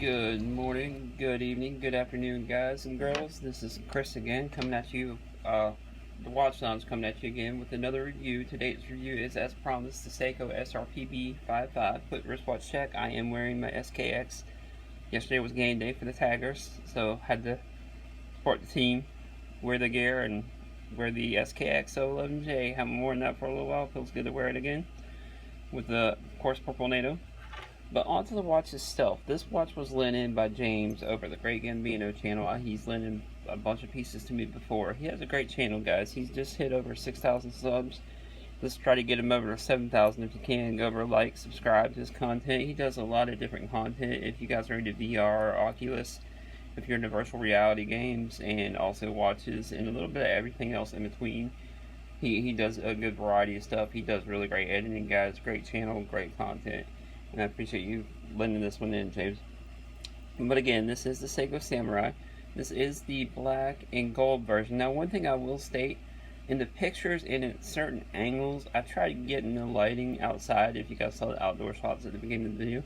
Good morning, good evening, good afternoon, guys and girls. This is Chris again, coming at you. The Watch Sounds coming at you again with another review. Today's review is, as promised, the Seiko SRPB55 Quick Wristwatch Check. I am wearing my SKX. Yesterday was game day for the taggers, so had to support the team, wear the gear, and wear the SKX 011J. Haven't worn that for a little while. Feels good to wear it again with the, of course, purple NATO. But onto the watch itself. This watch was lent in by James over the Great Gambino channel. He's lent in a bunch of pieces to me before. He has a great channel, guys. He's just hit over 6,000 subs. Let's try to get him over to 7,000 if you can. Go over, like, subscribe to his content. He does a lot of different content. If you guys are into VR or Oculus, if you're into virtual reality games, and also watches, and a little bit of everything else in between. He does a good variety of stuff. He does really great editing, guys. Great channel, great content. And I appreciate you lending this one in, James. But again, this is the Seiko Samurai. This is the black and gold version. Now, one thing I will state, in the pictures and in certain angles, I tried getting the lighting outside, if you guys saw the outdoor shots at the beginning of the video,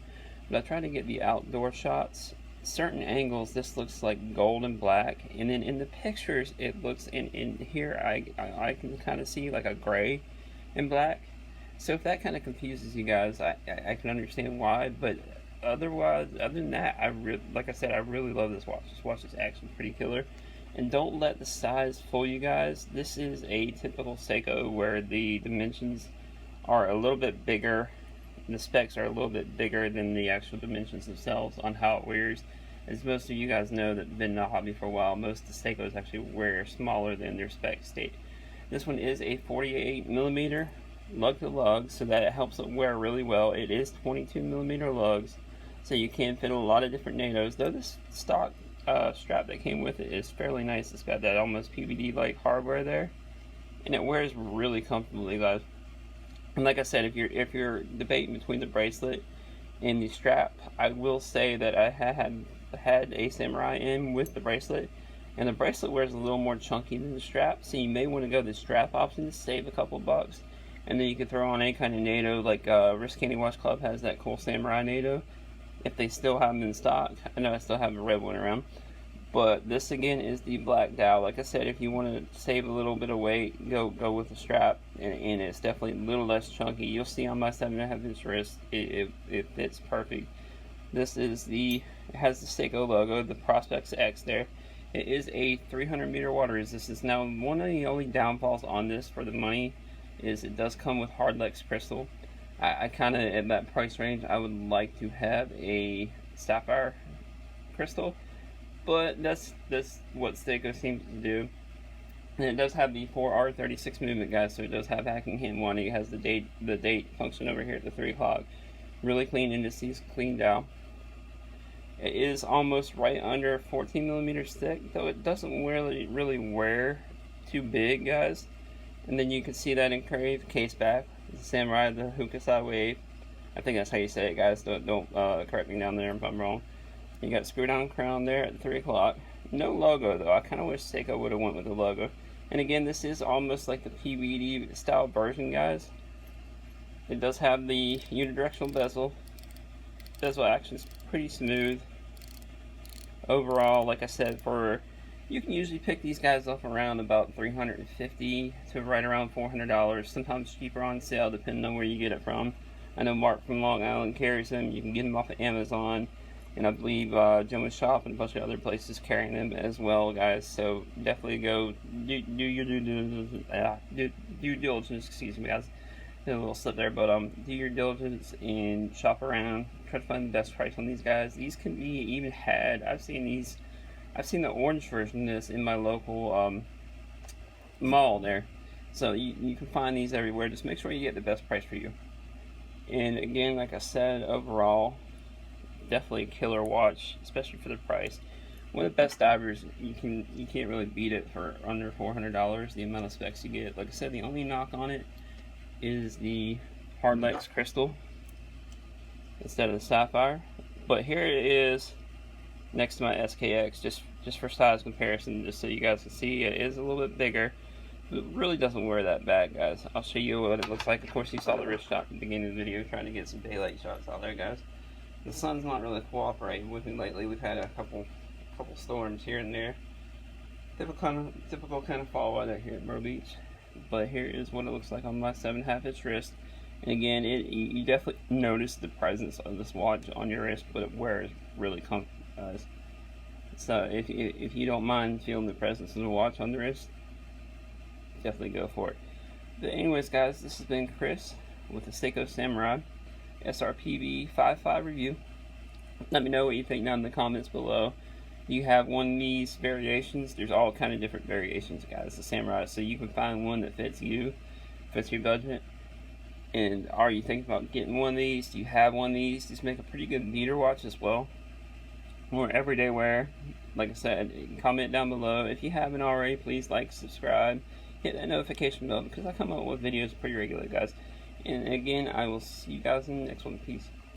but I tried to get the outdoor shots. Certain angles, this looks like gold and black, and then in the pictures, it looks, in here, I can kind of see like a gray and black. So if that kind of confuses you guys, I can understand why, but otherwise, other than that, like I said, I really love this watch. This watch is actually pretty killer. And don't let the size fool you guys. This is a typical Seiko where the dimensions are a little bit bigger, and the specs are a little bit bigger than the actual dimensions themselves on how it wears. As most of you guys know that have been in the hobby for a while, most of the Seikos actually wear smaller than their spec state. This one is a 48mm lug to lug, so that it helps it wear really well. It is 22mm lugs, so you can fit a lot of different NATOs, though this stock strap that came with it is fairly nice. It's got that almost PVD like hardware there, and it wears really comfortably, guys. And like I said, if you're debating between the bracelet and the strap, I will say that I had a Samurai in with the bracelet, and the bracelet wears a little more chunky than the strap, so you may want to go the strap option to save a couple bucks. And then you can throw on any kind of NATO, like Wrist Candy Watch Club has that cool Samurai NATO, if they still have them in stock. I know I still have a red one around. But this again is the black dial. Like I said, if you want to save a little bit of weight, go with the strap, and it's definitely a little less chunky. You'll see on my 7.5-inch wrist, it fits perfect. This is it has the Seiko logo, the Prospex X there. It is a 300-meter water resistance. Now, one of the only downfalls on this for the money is it does come with hardlex crystal. I kind of, at that price range, I would like to have a sapphire crystal, but that's what Seiko seems to do. And it does have the 4R36 movement, guys, so it does have hacking hand one. It has the date function over here at the 3 o'clock. Really clean indices, clean dial. It is almost right under 14mm thick, though it doesn't really wear too big, guys. And then you can see that engraved case back, the Samurai, the Hokusai Wave. I think that's how you say it, guys. Don't correct me down there if I'm wrong. You got screw down crown there at 3 o'clock. No logo though. I kind of wish Seiko would have went with the logo. And again, this is almost like the PVD style version, guys. It does have the unidirectional bezel. Bezel action is pretty smooth. Overall, like I said, you can usually pick these guys up around about $350 to right around $400. Sometimes cheaper on sale, depending on where you get it from. I know Mark from Long Island carries them. You can get them off of Amazon, and I believe Jonas Shop and a bunch of other places carrying them as well, guys. So definitely go do your due diligence. Excuse me, guys. Did a little slip there, but do your diligence and shop around. Try to find the best price on these guys. These can be even had. I've seen the orange version of this in my local mall there. So you can find these everywhere. Just make sure you get the best price for you. And again, like I said, overall, definitely a killer watch, especially for the price. One of the best divers, you can't really beat it for under $400. The amount of specs you get. Like I said, the only knock on it is the hardlex crystal instead of the sapphire. But here it is next to my SKX, just for size comparison, just so you guys can see. It is a little bit bigger, but it really doesn't wear that bad, guys. I'll show you what it looks like. Of course, you saw the wrist shot at the beginning of the video, trying to get some daylight shots out there, guys. The sun's not really cooperating with me lately. We've had a couple storms here and there. Typical kind of fall weather here at Myrtle Beach. But here is what it looks like on my 7.5 inch wrist. And again, you definitely notice the presence of this watch on your wrist, but it wears really comfortable, guys. So if you don't mind feeling the presence of the watch on the wrist, definitely go for it. But anyways, guys, this has been Chris with the Seiko Samurai SRPB55 review. Let me know what you think down in the comments below. Do you have one of these variations? There's all kind of different variations, guys, the Samurai, so you can find one that fits you, fits your budget. And are you thinking about getting one of these? Do you have one of these? These make a pretty good beater watch as well, or everyday wear. Like I said, comment down below. If you haven't already, please like, subscribe, hit that notification bell, because I come up with videos pretty regularly, guys. And again, I will see you guys in the next one. Peace.